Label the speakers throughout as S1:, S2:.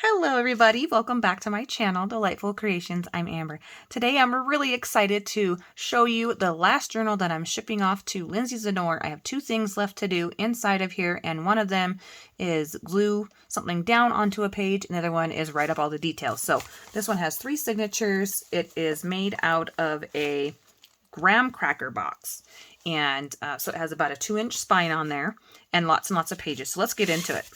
S1: Hello everybody, welcome back to my channel, Delightful Creations. I'm Amber. Today I'm really excited to show you the last journal that I'm shipping off to Lindsay Zenor. I have two things left to do inside of here, and one of them is glue something down onto a page, and the other one is write up all the details. So this one has 3 signatures. It is made out of a graham cracker box, and so it has about a 2-inch spine on there and lots of pages. So let's get into it.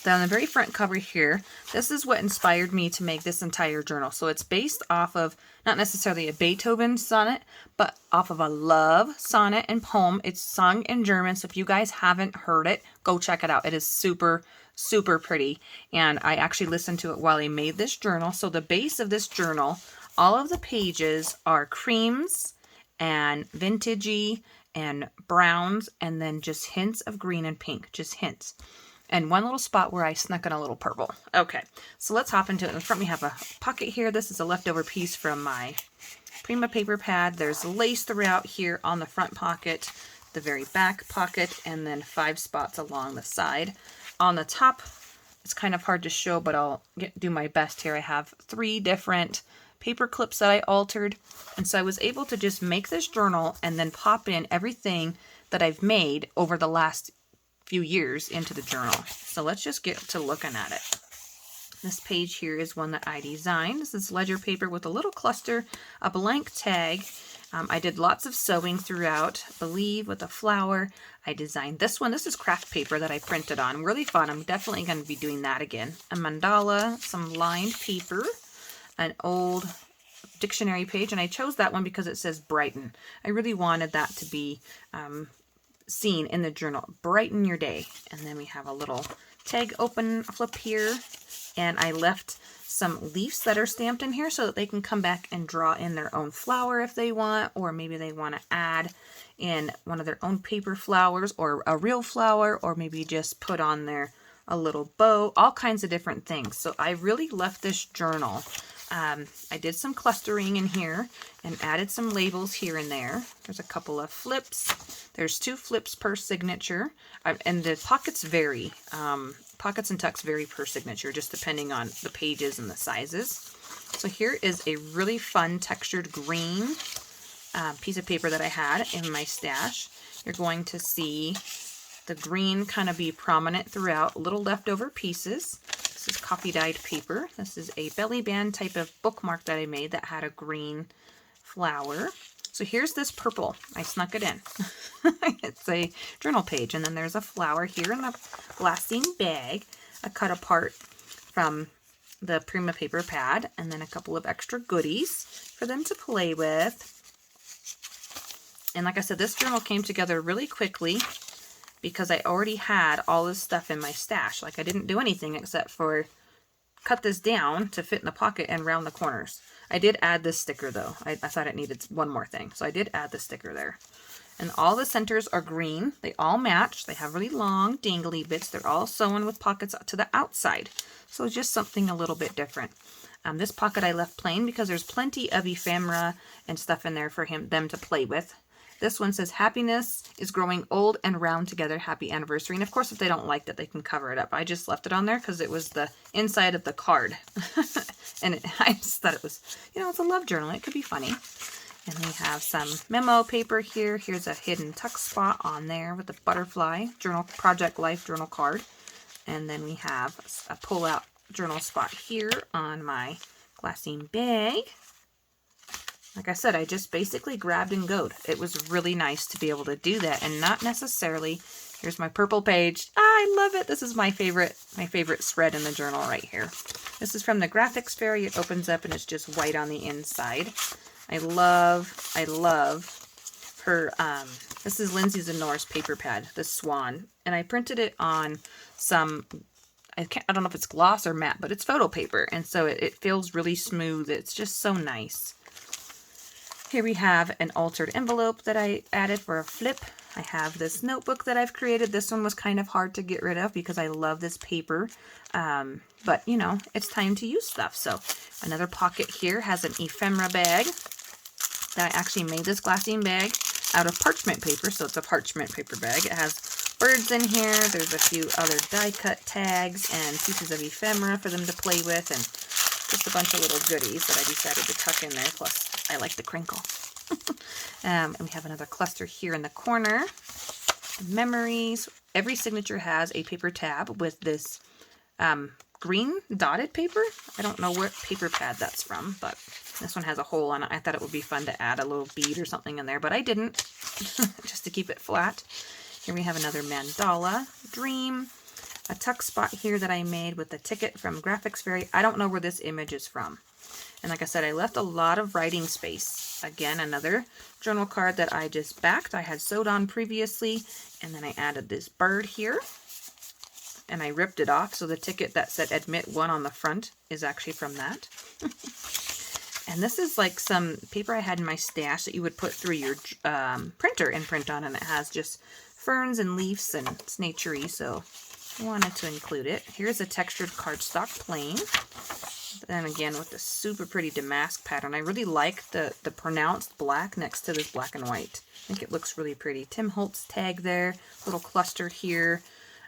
S1: Then on the very front cover here, this is what inspired me to make this entire journal. So it's based off of not necessarily a Beethoven sonnet, but off of a love sonnet and poem. It's sung in German, so if you guys haven't heard it, go check it out. It is super, super pretty, and I actually listened to it while I made this journal. So the base of this journal, all of the pages are creams and vintagey and browns, and then just hints of green and pink, just hints. And one little spot where I snuck in a little purple. Okay, so let's hop into it. In the front we have a pocket here. This is a leftover piece from my Prima paper pad. There's lace throughout here on the front pocket, the very back pocket, and then 5 spots along the side. On the top, it's kind of hard to show, but I'll do my best here. I have 3 different paper clips that I altered, and so I was able to just make this journal and then pop in everything that I've made over the last few years into the journal. So let's just get to looking at it. This page here is one that I designed. This is ledger paper with a little cluster, a blank tag. I did lots of sewing throughout, I believe, with a flower. I designed this one. This is craft paper that I printed on. Really fun. I'm definitely going to be doing that again. A mandala, some lined paper, an old dictionary page, and I chose that one because it says brighten. I really wanted that to be seen in the journal. Brighten your day. And then we have a little tag open flip here, and I left some leaves that are stamped in here so that they can come back and draw in their own flower if they want, or maybe they want to add in one of their own paper flowers or a real flower, or maybe just put on there a little bow, all kinds of different things. So I really left this journal. I did some clustering in here and added some labels here and there. There's a couple of flips. There's 2 flips per signature, and the pockets vary. Pockets and tucks vary per signature, just depending on the pages and the sizes. So here is a really fun textured green piece of paper that I had in my stash. You're going to see the green kind of be prominent throughout, little leftover pieces. This is coffee dyed paper. This is a belly band type of bookmark that I made that had a green flower. So here's this purple. I snuck it in. It's a journal page, and then there's a flower here in the glassine bag, a cut apart from the Prima paper pad, and then a couple of extra goodies for them to play with. And like I said, this journal came together really quickly because I already had all this stuff in my stash. Like, I didn't do anything except for cut this down to fit in the pocket and round the corners. I did add this sticker though. I thought it needed one more thing, so I did add the sticker there. And all the centers are green. They all match. They have really long dangly bits. They're all sewn with pockets to the outside. So it's just something a little bit different. This pocket I left plain because there's plenty of ephemera and stuff in there for them to play with. This one says, happiness is growing old and round together. Happy anniversary. And of course, if they don't like that, they can cover it up. I just left it on there because it was the inside of the card. And I just thought it was, it's a love journal. It could be funny. And we have some memo paper here. Here's a hidden tuck spot on there with a butterfly journal, Project Life journal card. And then we have a pull-out journal spot here on my glassine bag. Like I said, I just basically grabbed and goed. It was really nice to be able to do that, and not necessarily, here's my purple page. I love it. This is my favorite spread in the journal right here. This is from the Graphics Fairy. It opens up and it's just white on the inside. I love her, this is Lindsay Zenor's paper pad, the Swan, and I printed it on some, I don't know if it's gloss or matte, but it's photo paper, and so it feels really smooth. It's just so nice. Here we have an altered envelope that I added for a flip. I have this notebook that I've created. This one was kind of hard to get rid of because I love this paper. But, it's time to use stuff. So another pocket here has an ephemera bag that I actually made this glassine bag out of parchment paper. So it's a parchment paper bag. It has birds in here. There's a few other die cut tags and pieces of ephemera for them to play with, and just a bunch of little goodies that I decided to tuck in there. Plus, I like the crinkle. And we have another cluster here in the corner. Memories. Every signature has a paper tab with this green dotted paper. I don't know what paper pad that's from, but this one has a hole on it. I thought it would be fun to add a little bead or something in there, but I didn't, just to keep it flat. Here we have another mandala dream, a tuck spot here that I made with the ticket from Graphics Fairy. I don't know where this image is from. And like I said, I left a lot of writing space. Again, another journal card that I just backed. I had sewed on previously, and then I added this bird here, and I ripped it off. So the ticket that said Admit 1 on the front is actually from that. And this is like some paper I had in my stash that you would put through your printer and print on, and it has just ferns and leaves, and it's naturey, so I wanted to include it. Here's a textured cardstock plain. Then again with the super pretty damask pattern. I really like the pronounced black next to this black and white. I think it looks really pretty. Tim Holtz tag there, little cluster here.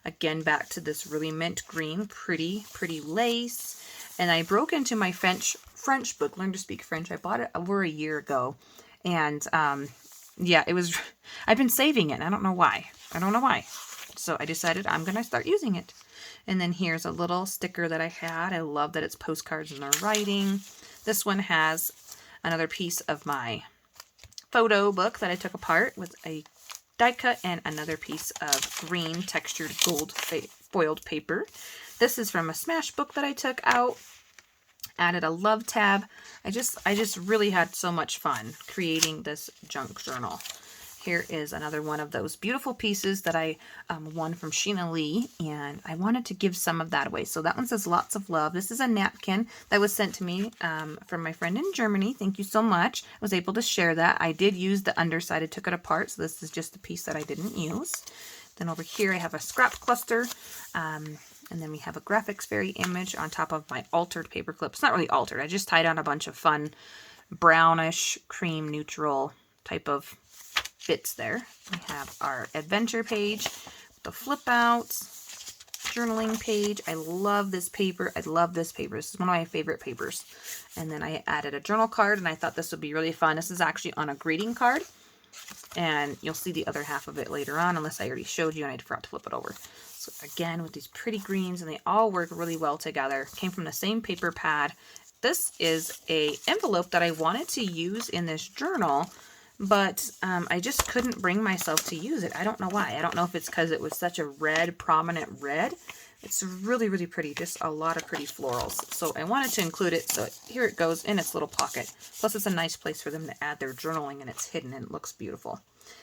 S1: Again, back to this really mint green, pretty lace. And I broke into my French book, Learn to Speak French. I bought it over a year ago. And yeah, I've been saving it. I don't know why. So I decided I'm going to start using it. And then here's a little sticker that I had. I love that it's postcards and they're writing. This one has another piece of my photo book that I took apart with a die cut and another piece of green textured gold foiled paper. This is from a Smash book that I took out. Added a love tab. I just really had so much fun creating this junk journal. Here is another one of those beautiful pieces that I won from Sheena Lee, and I wanted to give some of that away. So that one says lots of love. This is a napkin that was sent to me from my friend in Germany. Thank you so much. I was able to share that. I did use the underside. I took it apart, so this is just the piece that I didn't use. Then over here I have a scrap cluster, and then we have a Graphics Fairy image on top of my altered paper clip. It's not really altered. I just tied on a bunch of fun brownish, cream neutral type of bits there. We have our adventure page, the flip outs, journaling page. I love this paper. This is one of my favorite papers. And then I added a journal card, and I thought this would be really fun. This is actually on a greeting card, and you'll see the other half of it later on, unless I already showed you and I forgot to flip it over. So again, with these pretty greens, and they all work really well together. Came from the same paper pad. This is a envelope that I wanted to use in this journal, but I just couldn't bring myself to use it. I don't know why. I don't know if it's because it was such a red, prominent red. It's really, really pretty. Just a lot of pretty florals. So I wanted to include it. So here it goes in its little pocket. Plus it's a nice place for them to add their journaling, and it's hidden and it looks beautiful.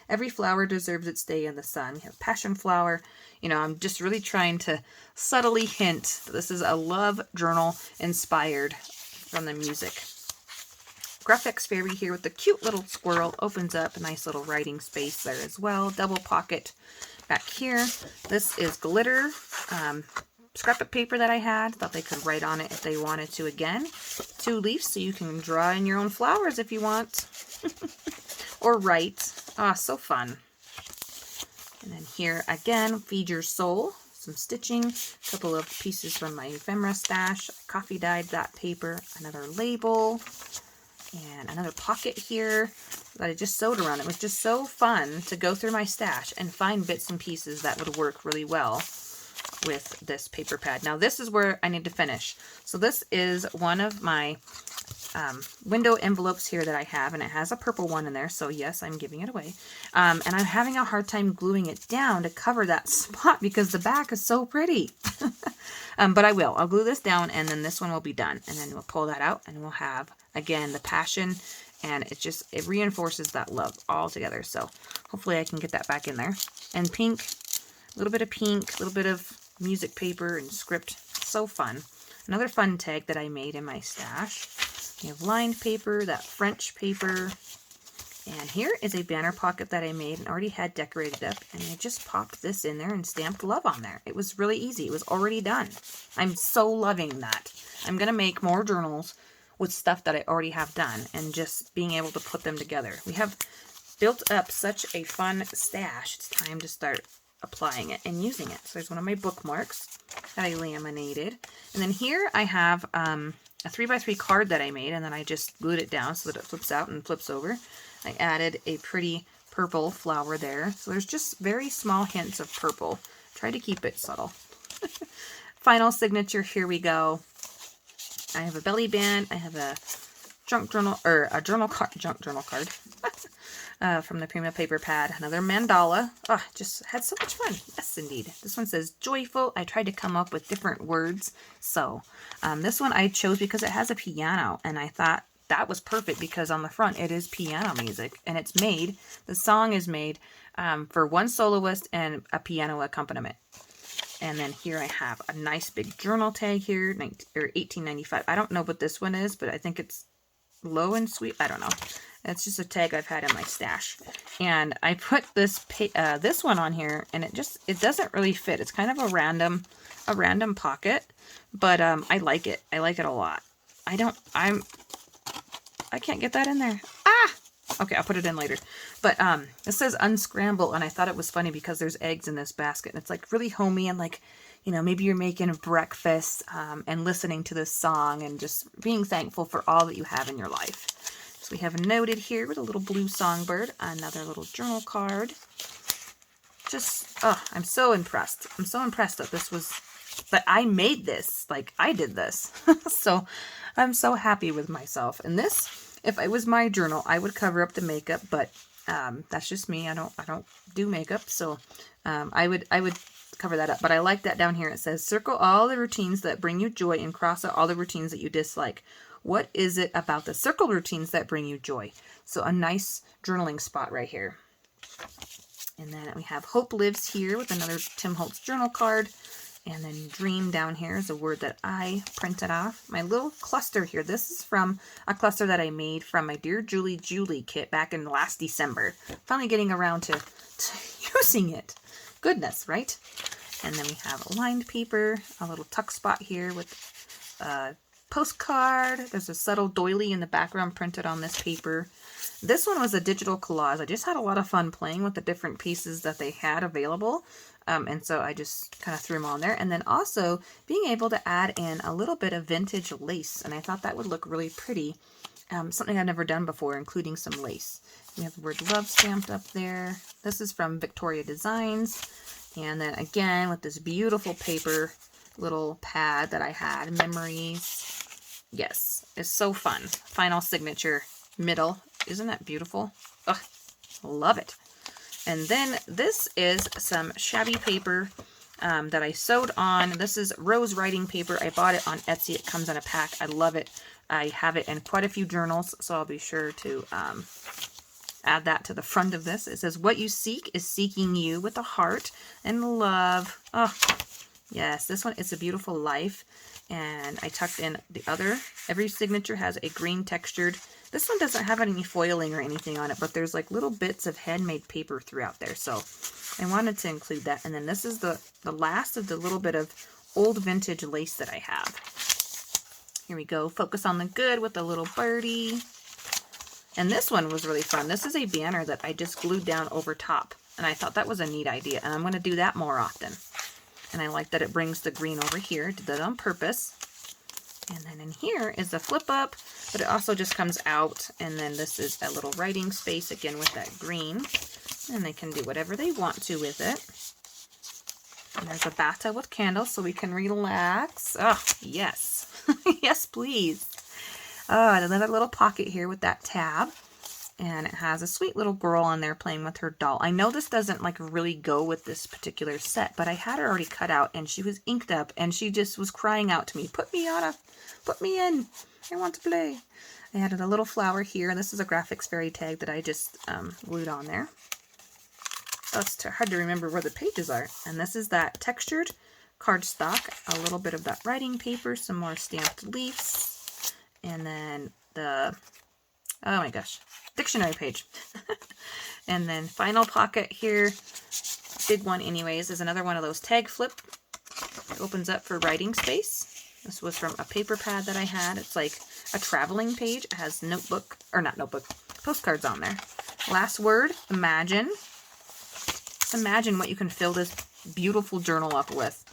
S1: Every flower deserves its day in the sun. You have passion flower. You know, I'm just really trying to subtly hint that this is a love journal inspired from the music. Graphics Fairy here with the cute little squirrel opens up a nice little writing space there as well. Double pocket back here. This is glitter scrapbook paper that I had. Thought they could write on it if they wanted to again. 2 leaves so you can draw in your own flowers if you want. Or write. Ah, so fun. And then here again, Feed Your Soul. Some stitching, a couple of pieces from my ephemera stash. Coffee dyed that paper. Another label. And another pocket here that I just sewed around. It was just so fun to go through my stash and find bits and pieces that would work really well with this paper pad. Now this is where I need to finish. So this is one of my window envelopes here that I have, and it has a purple one in there, so yes, I'm giving it away. And I'm having a hard time gluing it down to cover that spot because the back is so pretty. But I will. I'll glue this down, and then this one will be done. And then we'll pull that out, and we'll have, again, the passion, and it reinforces that love all together. So hopefully I can get that back in there. And pink, a little bit of pink, a little bit of music paper and script. So fun. Another fun tag that I made in my stash. We have lined paper, that French paper, and here is a banner pocket that I made and already had decorated up, and I just popped this in there and stamped love on there. It was really easy. It was already done. I'm so loving that. I'm going to make more journals with stuff that I already have done and just being able to put them together. We have built up such a fun stash. It's time to start applying it and using it. So there's one of my bookmarks that I laminated. And then here I have a 3x3 card that I made, and then I just glued it down so that it flips out and flips over. I added a pretty purple flower there. So there's just very small hints of purple. Try to keep it subtle. Final signature, here we go. I have a belly band. I have a junk journal, or a journal card, junk journal card from the Prima paper pad. Another mandala. Oh, just had so much fun. Yes, indeed. This one says joyful. I tried to come up with different words. So this one I chose because it has a piano, and I thought that was perfect because on the front it is piano music, and it's made, the song is made for one soloist and a piano accompaniment. And then here I have a nice big journal tag here, $18.95. I don't know what this one is, but I think it's Low and Sweet. I don't know. It's just a tag I've had in my stash. And I put this this one on here, and it doesn't really fit. It's kind of a random pocket, but I like it. I like it a lot. I can't get that in there. Ah! Okay, I'll put it in later. But it says unscramble, and I thought it was funny because there's eggs in this basket, and it's like really homey, and like, you know, maybe you're making breakfast and listening to this song and just being thankful for all that you have in your life. So we have noted here with a little blue songbird, another little journal card. Just, oh, I'm so impressed. I'm so impressed that I made this, like I did this. So I'm so happy with myself. And this, if it was my journal, I would cover up the makeup, but that's just me. I don't do makeup, so I would cover that up. But I like that down here. It says, circle all the routines that bring you joy and cross out all the routines that you dislike. What is it about the circle routines that bring you joy? So a nice journaling spot right here. And then we have Hope Lives here with another Tim Holtz journal card. And then dream down here is a word that I printed off. My little cluster here. This is from a cluster that I made from my Dear Julie kit back in last December. Finally getting around to using it. Goodness, right? And then we have a lined paper, a little tuck spot here with a postcard. There's a subtle doily in the background printed on this paper. This one was a digital collage. I just had a lot of fun playing with the different pieces that they had available. And so I just kind of threw them on there. And then also being able to add in a little bit of vintage lace. And I thought that would look really pretty. Something I've never done before, including some lace. We have the word love stamped up there. This is from Victoria Designs. And then again, with this beautiful paper little pad that I had, memories. Yes, it's so fun. Final signature, middle. Isn't that beautiful? Oh, love it. And then this is some shabby paper that I sewed on. This is rose writing paper. I bought it on Etsy. It comes in a pack. I love it. I have it in quite a few journals, so I'll be sure to add that to the front of this. It says, what you seek is seeking you, with a heart and love. Oh, yes, this one is a beautiful life. And I tucked in the other. Every signature has a green textured. This one doesn't have any foiling or anything on it, but there's like little bits of handmade paper throughout there. So I wanted to include that. And then this is the last of the little bit of old vintage lace that I have. Here we go. Focus on the good with a little birdie. And this one was really fun. This is a banner that I just glued down over top. And I thought that was a neat idea. And I'm going to do that more often. And I like that it brings the green over here. Did that on purpose. And then in here is the flip up, but it also just comes out. And then this is a little writing space again with that green. And they can do whatever they want to with it. And there's a bathtub with candles so we can relax. Oh, yes. Yes, please. Oh, and another little pocket here with that tab. And it has a sweet little girl on there playing with her doll. I know this doesn't like really go with this particular set, but I had her already cut out and she was inked up and she just was crying out to me, put me in. I want to play. I added a little flower here, and this is a graphics fairy tag that I just glued on there. Oh, it's hard to remember where the pages are. And this is that textured cardstock, a little bit of that writing paper, some more stamped leaves, and then the, oh my gosh, dictionary page. And then final pocket here, big one anyways, is another one of those tag flip. It opens up for writing space. This was from a paper pad that I had. It's like a traveling page. It has postcards on there. Last word, imagine. Just imagine what you can fill this beautiful journal up with.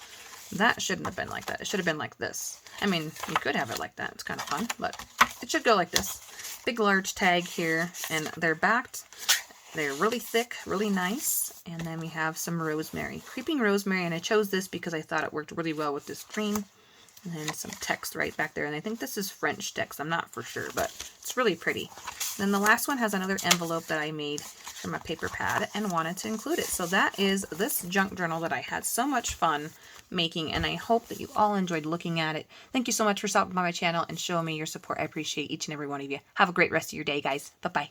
S1: That shouldn't have been like that. It should have been like this. I mean, you could have it like that. It's kind of fun, but it should go like this. Big, large tag here, and they're backed. They're really thick, really nice. And then we have some rosemary. Creeping rosemary, and I chose this because I thought it worked really well with this green. And then some text right back there. And I think this is French text. I'm not for sure, but it's really pretty. Then the last one has another envelope that I made from a paper pad and wanted to include it. So that is this junk journal that I had so much fun making, and I hope that you all enjoyed looking at it. Thank you so much for stopping by my channel and showing me your support. I appreciate each and every one of you. Have a great rest of your day, guys. Bye-bye.